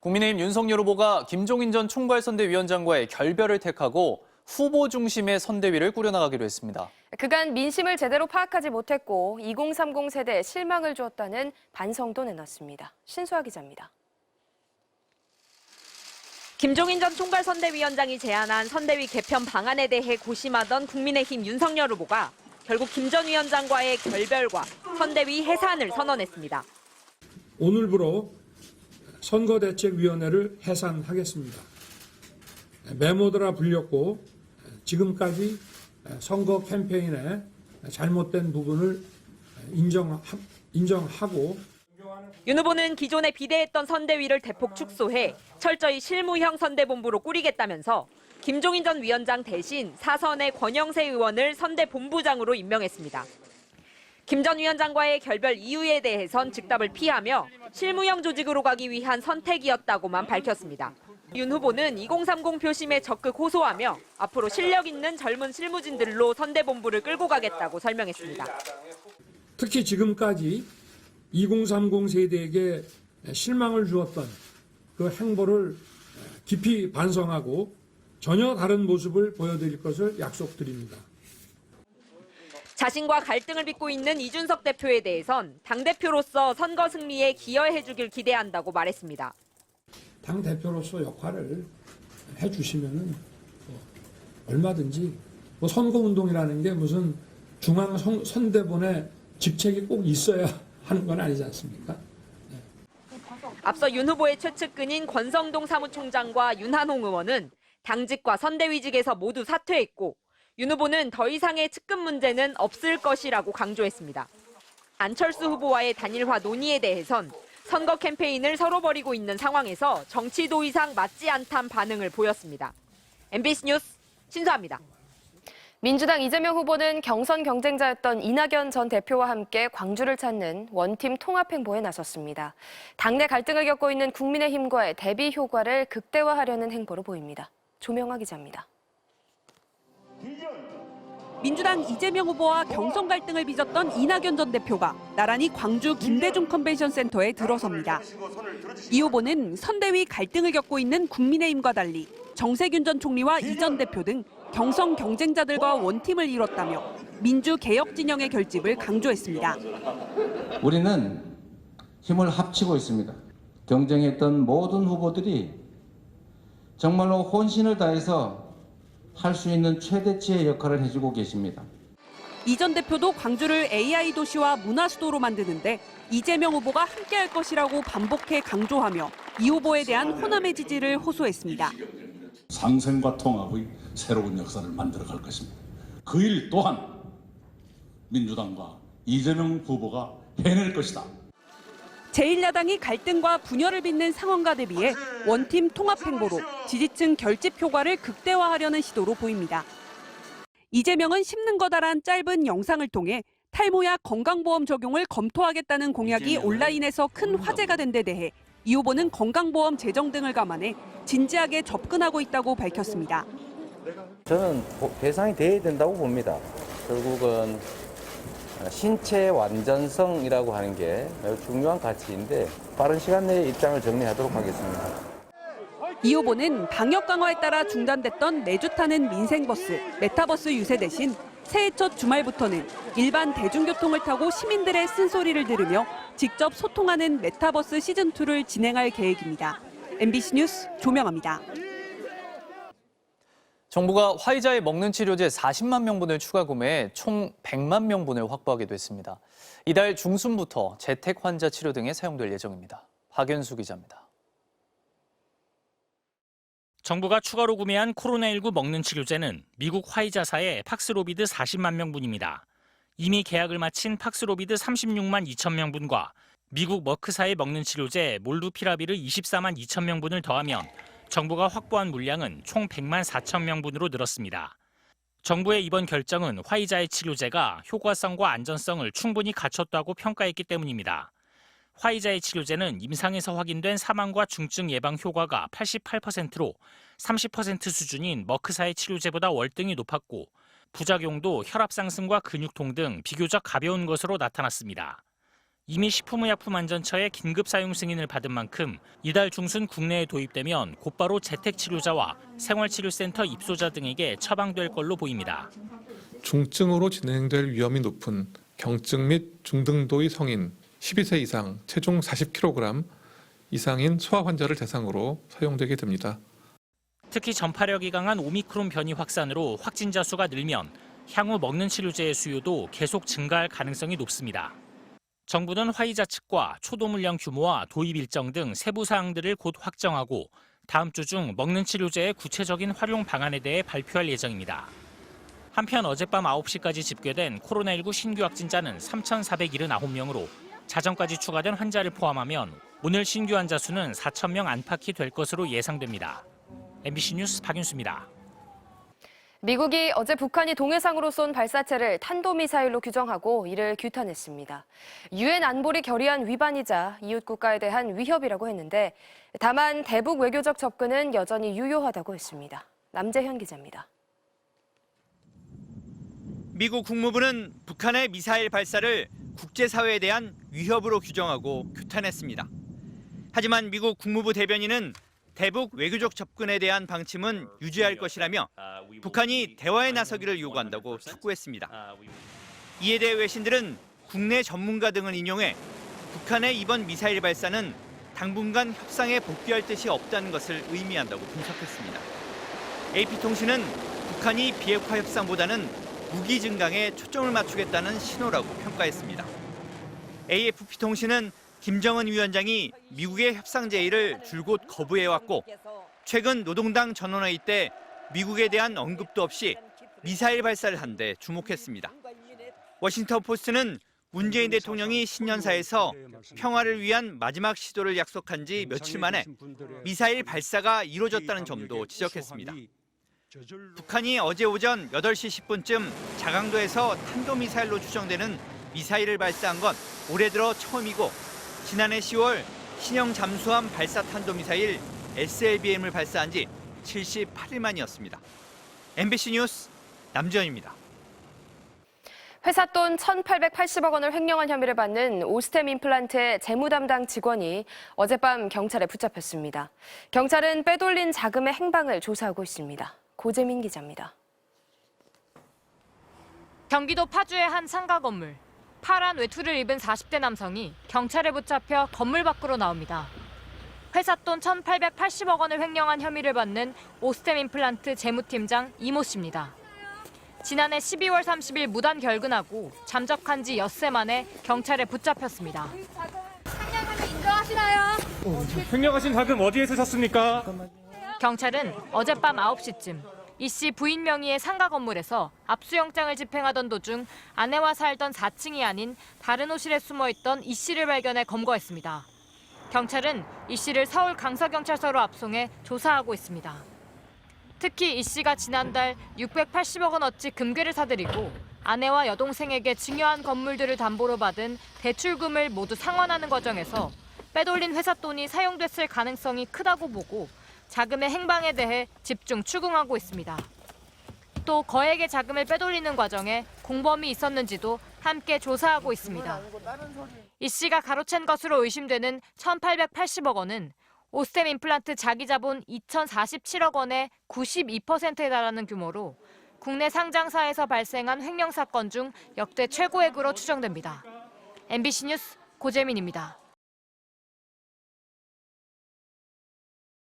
국민의힘 윤석열 후보가 김종인 전 총괄선대위원장과의 결별을 택하고 후보 중심의 선대위를 꾸려나가기로 했습니다. 그간 민심을 제대로 파악하지 못했고 2030 세대에 실망을 주었다는 반성도 내놨습니다. 신수아 기자입니다. 김종인 전 총괄선대위원장이 제안한 선대위 개편 방안에 대해 고심하던 국민의힘 윤석열 후보가 결국 김 전 위원장과의 결별과 선대위 해산을 선언했습니다. 오늘부로 선거대책위원회를 해산하겠습니다. 메모드라 불렸고 지금까지 선거 캠페인에 잘못된 부분을 인정하고 윤 후보는 기존에 비대했던 선대위를 대폭 축소해 철저히 실무형 선대본부로 꾸리겠다면서 김종인 전 위원장 대신 사선의 권영세 의원을 선대본부장으로 임명했습니다. 김 전 위원장과의 결별 이유에 대해선 즉답을 피하며 실무형 조직으로 가기 위한 선택이었다고만 밝혔습니다. 윤 후보는 2030 표심에 적극 호소하며 앞으로 실력 있는 젊은 실무진들로 선대본부를 끌고 가겠다고 설명했습니다. 특히 지금까지 2030 세대에게 실망을 주었던 그 행보를 깊이 반성하고 전혀 다른 모습을 보여드릴 것을 약속드립니다. 자신과 갈등을 빚고 있는 이준석 대표에 대해선 당대표로서 선거 승리에 기여해주길 기대한다고 말했습니다. 당대표로서 역할을 해주시면은 얼마든지 선거운동이라는 게 무슨 중앙선대본의 직책이 꼭 있어야 하는 건 아니지 않습니까? 네. 앞서 윤 후보의 최측근인 권성동 사무총장과 윤한홍 의원은 당직과 선대위직에서 모두 사퇴했고 윤 후보는 더 이상의 측근 문제는 없을 것이라고 강조했습니다. 안철수 후보와의 단일화 논의에 대해선 선거 캠페인을 서로 벌이고 있는 상황에서 정치 도의상 맞지 않다는 반응을 보였습니다. MBC 뉴스 신수아입니다. 민주당 이재명 후보는 경선 경쟁자였던 이낙연 전 대표와 함께 광주를 찾는 원팀 통합 행보에 나섰습니다. 당내 갈등을 겪고 있는 국민의힘과의 대비 효과를 극대화하려는 행보로 보입니다. 조명아 기자입니다. 민주당 이재명 후보와 경선 갈등을 빚었던 이낙연 전 대표가 나란히 광주 김대중 컨벤션 센터에 들어섭니다. 이 후보는 선대위 갈등을 겪고 있는 국민의힘과 달리 정세균 전 총리와 이 전 대표 등 경선 경쟁자들과 원팀을 이뤘다며 민주개혁 진영의 결집을 강조했습니다. 우리는 힘을 합치고 있습니다. 경쟁했던 모든 후보들이 정말로 혼신을 다해서 할 수 있는 최대치의 역할을 해주고 계십니다. 이 전 대표도 광주를 AI 도시와 문화수도로 만드는데 이재명 후보가 함께할 것이라고 반복해 강조하며 이 후보에 대한 호남의 지지를 호소했습니다. 상생과 통합의 새로운 역사를 만들어갈 것입니다. 그 일 또한 민주당과 이재명 후보가 해낼 것이다. 제1야당이 갈등과 분열을 빚는 상황과 대비해 원팀 통합 행보로 지지층 결집 효과를 극대화하려는 시도로 보입니다. 이재명은 씹는 거다란 짧은 영상을 통해 탈모약 건강보험 적용을 검토하겠다는 공약이 온라인에서 큰 화제가 된 데 대해 이 후보는 건강보험 재정 등을 감안해 진지하게 접근하고 있다고 밝혔습니다. 저는 배상이 돼야 된다고 봅니다. 결국은 신체 완전성이라고 하는 게 매우 중요한 가치인데 빠른 시간 내에 입장을 정리하도록 하겠습니다. 이 후보는 방역 강화에 따라 중단됐던 매주 타는 민생버스, 메타버스 유세 대신 새해 첫 주말부터는 일반 대중교통을 타고 시민들의 쓴소리를 들으며 직접 소통하는 메타버스 시즌2를 진행할 계획입니다. MBC 뉴스 조명아입니다. 정부가 화이자에 먹는 치료제 40만 명분을 추가 구매해 총 100만 명분을 확보하게 됐습니다. 이달 중순부터 재택 환자 치료 등에 사용될 예정입니다. 박연수 기자입니다. 정부가 추가로 구매한 코로나19 먹는 치료제는 미국 화이자사의 팍스로비드 40만 명분입니다. 이미 계약을 마친 팍스로비드 36만 2천 명분과 미국 머크사의 먹는 치료제 몰루피라비르 24만 2천 명분을 더하면 정부가 확보한 물량은 총 100만 4천 명분으로 늘었습니다. 정부의 이번 결정은 화이자의 치료제가 효과성과 안전성을 충분히 갖췄다고 평가했기 때문입니다. 화이자의 치료제는 임상에서 확인된 사망과 중증 예방 효과가 88%로 30% 수준인 머크사의 치료제보다 월등히 높았고 부작용도 혈압 상승과 근육통 등 비교적 가벼운 것으로 나타났습니다. 이미 식품의약품안전처의 긴급 사용 승인을 받은 만큼 이달 중순 국내에 도입되면 곧바로 재택치료자와 생활치료센터 입소자 등에게 처방될 걸로 보입니다. 중증으로 진행될 위험이 높은 경증 및 중등도의 성인 12세 이상 체중 40kg 이상인 소아 환자를 대상으로 사용되게 됩니다. 특히 전파력이 강한 오미크론 변이 확산으로 확진자 수가 늘면 향후 먹는 치료제의 수요도 계속 증가할 가능성이 높습니다. 정부는 화이자 측과 초도 물량 규모와 도입 일정 등 세부 사항들을 곧 확정하고 다음 주 중 먹는 치료제의 구체적인 활용 방안에 대해 발표할 예정입니다. 한편 어젯밤 9시까지 집계된 코로나19 신규 확진자는 3,479명으로 자정까지 추가된 환자를 포함하면 오늘 신규 환자 수는 4,000명 안팎이 될 것으로 예상됩니다. MBC 뉴스 박윤수입니다. 미국이 어제 북한이 동해상으로 쏜 발사체를 탄도미사일로 규정하고 이를 규탄했습니다. 유엔 안보리 결의안 위반이자 이웃 국가에 대한 위협이라고 했는데 다만 대북 외교적 접근은 여전히 유효하다고 했습니다. 남재현 기자입니다. 미국 국무부는 북한의 미사일 발사를 국제사회에 대한 위협으로 규정하고 규탄했습니다. 하지만 미국 국무부 대변인은 대북 외교적 접근에 대한 방침은 유지할 것이라며 북한이 대화에 나서기를 요구한다고 촉구했습니다. 이에 대해 외신들은 국내 전문가 등을 인용해 북한의 이번 미사일 발사는 당분간 협상에 복귀할 뜻이 없다는 것을 의미한다고 분석했습니다. AP통신은 북한이 비핵화 협상보다는 무기 증강에 초점을 맞추겠다는 신호라고 평가했습니다. AFP통신은 김정은 위원장이 미국의 협상 제의를 줄곧 거부해왔고 최근 노동당 전원회의 때 미국에 대한 언급도 없이 미사일 발사를 한 데 주목했습니다. 워싱턴 포스트는 문재인 대통령이 신년사에서 평화를 위한 마지막 시도를 약속한 지 며칠 만에 미사일 발사가 이루어졌다는 점도 지적했습니다. 북한이 어제 오전 8시 10분쯤 자강도에서 탄도미사일로 추정되는 미사일을 발사한 건 올해 들어 처음이고 지난해 10월 신형 잠수함 발사 탄도미사일 SLBM을 발사한 지 78일 만이었습니다. MBC 뉴스 남지현입니다. 회사 돈 1,880억 원을 횡령한 혐의를 받는 오스템 임플란트의 재무 담당 직원이 어젯밤 경찰에 붙잡혔습니다. 경찰은 빼돌린 자금의 행방을 조사하고 있습니다. 고재민 기자입니다. 경기도 파주의 한 상가 건물. 파란 외투를 입은 40대 남성이 경찰에 붙잡혀 건물 밖으로 나옵니다. 회사 돈 1,880억 원을 횡령한 혐의를 받는 오스템 임플란트 재무팀장 이모 씨입니다. 지난해 12월 30일 무단 결근하고 잠적한 지 엿새 만에 경찰에 붙잡혔습니다. 횡령하면 인정하시나요? 횡령하신 자금 어디에 쓰셨습니까? 경찰은 어젯밤 9시쯤 이 씨 부인 명의의 상가 건물에서 압수영장을 집행하던 도중 아내와 살던 4층이 아닌 다른 호실에 숨어있던 이 씨를 발견해 검거했습니다. 경찰은 이 씨를 서울 강서경찰서로 압송해 조사하고 있습니다. 특히 이 씨가 지난달 680억 원어치 금괴를 사들이고 아내와 여동생에게 증여한 건물들을 담보로 받은 대출금을 모두 상환하는 과정에서 빼돌린 회사 돈이 사용됐을 가능성이 크다고 보고 자금의 행방에 대해 집중 추궁하고 있습니다. 또 거액의 자금을 빼돌리는 과정에 공범이 있었는지도 함께 조사하고 있습니다. 이 씨가 가로챈 것으로 의심되는 1,880억 원은 오스템 임플란트 자기자본 2,047억 원의 92%에 달하는 규모로 국내 상장사에서 발생한 횡령 사건 중 역대 최고액으로 추정됩니다. MBC 뉴스 고재민입니다.